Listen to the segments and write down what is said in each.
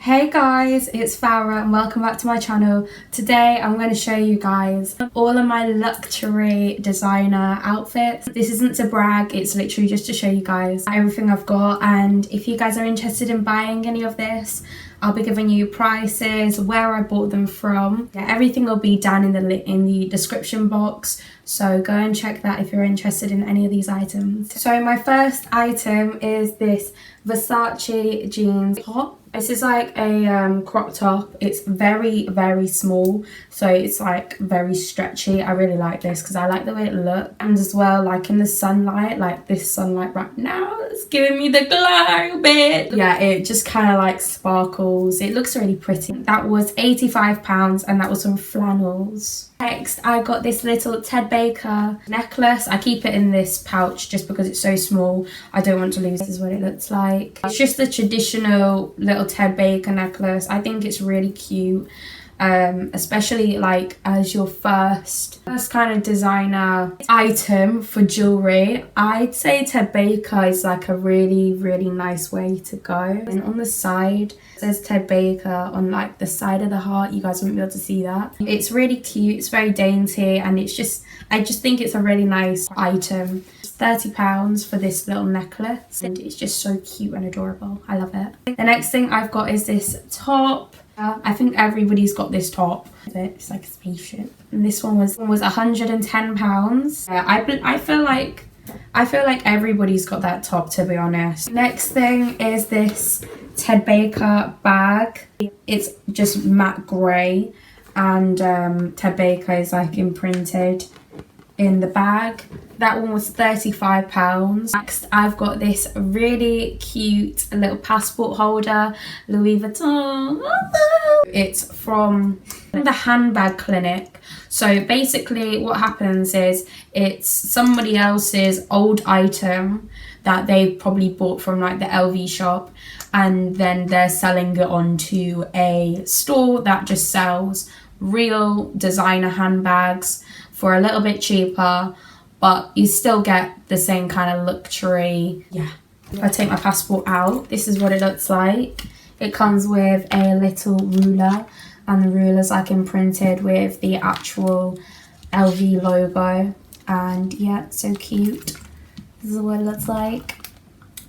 Hey guys, it's Farrah and welcome back to my channel. Today I'm going to show you guys all of my luxury designer outfits. This isn't to brag, it's literally just to show you guys everything I've got, and if you guys are interested in buying any of this, I'll be giving you prices, where I bought them from. Yeah, everything will be down in the description box, so go and check that if you're interested in any of these items. So my first item is this Versace jeans top. This is like a crop top. It's very small, so it's like very stretchy. I really like this because I like the way it looks, and as well, like in the sunlight, like this sunlight right now, it's giving me the glow bit. Yeah, it just kind of like sparkles. It looks really pretty. That was £85 and that was some flannels. Next, I got this little Ted Baker necklace. I keep it in this pouch just because it's so small. I don't want to lose. This is what it looks like. It's just the traditional little Ted Baker necklace. I think it's really cute, especially like as your first kind of designer item for jewelry. I'd say Ted Baker is like a really nice way to go. And on the side it says Ted Baker on like the side of the heart. You guys won't be able to see that. It's really cute, it's very dainty, and it's just, I just think it's a really nice item. It's £30 for this little necklace, and it's just so cute and adorable. I love it. The next thing I've got is this top. I think everybody's got this top. It's like a spaceship. And this one was £110. I feel like everybody's got that top, to be honest. Next thing is this Ted Baker bag. It's just matte grey, and Ted Baker is like imprinted in the bag. That one was £35. Next, I've got this really cute little passport holder, Louis Vuitton. It's from the handbag clinic. So basically what happens is it's somebody else's old item that they probably bought from like the LV shop, and then they're selling it onto a store that just sells real designer handbags for a little bit cheaper, but you still get the same kind of luxury. Yeah. If I take my passport out, this is what it looks like. It comes with a little ruler, and the ruler's like imprinted with the actual LV logo, and yeah, so cute. This is what it looks like.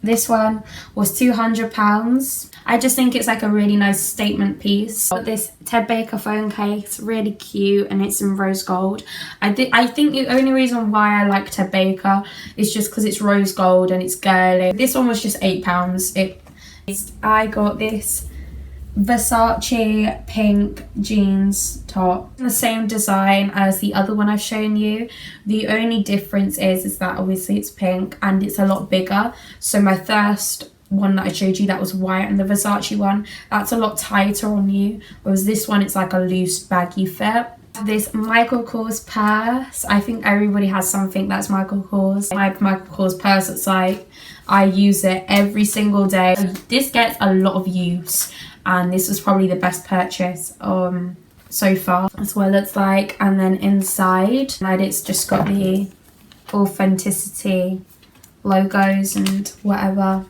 This one was £200. I just think it's like a really nice statement piece. Got this Ted Baker phone case, really cute, and it's in rose gold. I think the only reason why I like Ted Baker is just because it's rose gold and it's girly. This one was just £8. I got this Versace pink jeans top, the same design as the other one I've shown you. The only difference is that obviously it's pink and it's a lot bigger. So my first one that I showed you, that was white, and the Versace one, that's a lot tighter on you, whereas this one, it's like a loose baggy fit. This Michael Kors purse. I think everybody has something that's Michael Kors. My Michael Kors purse, it's like I use it every single day. This gets a lot of use, and this was probably the best purchase so far. That's what it looks like. And then inside, it's just got the authenticity logos and whatever.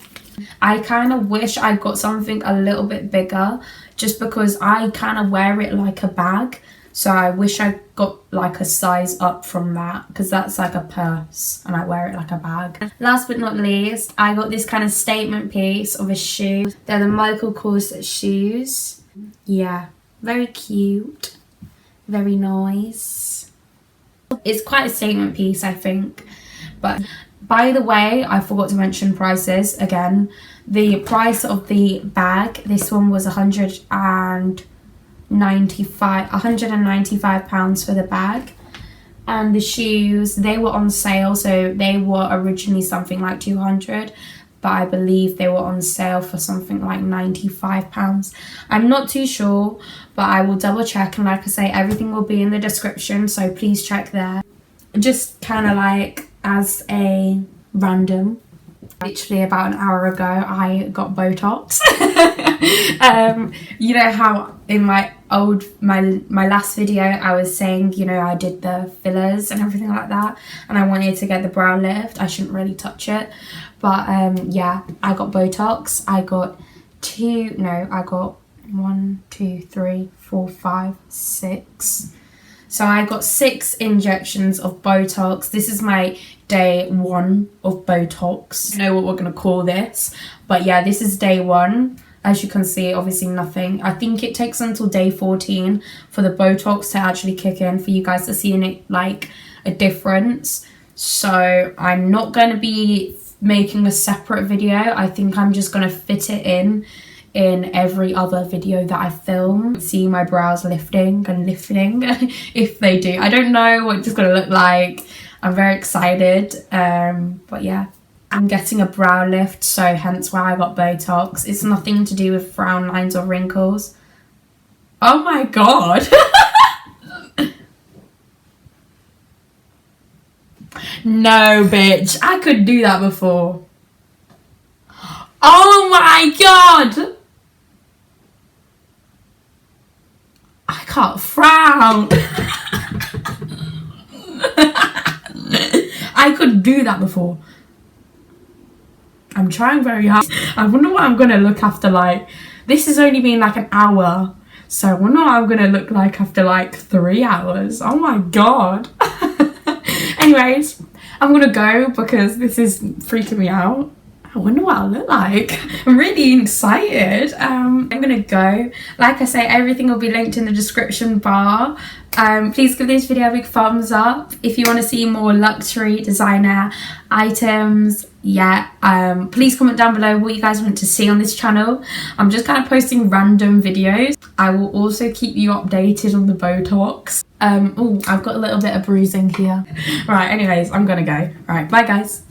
I kind of wish I got something a little bit bigger, just because I kind of wear it like a bag. So I wish I got like a size up from that, because that's like a purse and I wear it like a bag. Last but not least, I got this kind of statement piece of a shoe. They're the Michael Kors shoes. Yeah, very cute, very nice. It's quite a statement piece, I think. But by the way, I forgot to mention prices again. The price of the bag, this one was £195 for the bag, and the shoes, they were on sale, so they were originally something like £200, but I believe they were on sale for something like £95. I'm not too sure, but I will double check, and like I say, everything will be in the description, so please check there. Just kind of like as a random, literally about an hour ago, I got Botox. You know how in my last video I was saying, you know, I did the fillers and everything like that, and I wanted to get the brow lift. I shouldn't really touch it, but yeah, I got Botox. I got 1, 2, 3, 4, 5, 6. So I got 6 injections of Botox. This is my day 1 of Botox. I don't know what we're going to call this, but yeah, this is day 1. As you can see, obviously nothing. I think it takes until day 14 for the Botox to actually kick in, for you guys to see like a difference. So I'm not going to be making a separate video. I think I'm just going to fit it in every other video that I film. See my brows lifting and lifting if they do. I don't know what it's going to look like. I'm very excited. But yeah, I'm getting a brow lift, so hence why I got Botox. It's nothing to do with frown lines or wrinkles. Oh my god. No, bitch. I could do that before. Oh my god. I can't frown. I could do that before. I'm trying very hard. I wonder what I'm going to look after, like, this has only been like an hour. So I wonder what I'm going to look like after like 3 hours. Oh my god. Anyways, I'm going to go because this is freaking me out. I wonder what I'll look like. I'm really excited. I'm gonna go. Like I say, everything will be linked in the description bar. Please give this video a big thumbs up if you want to see more luxury designer items. Yeah, please comment down below what you guys want to see on this channel. I'm just kind of posting random videos. I will also keep you updated on the Botox. Oh, I've got a little bit of bruising here. Right, anyways, I'm gonna go. Right, bye guys.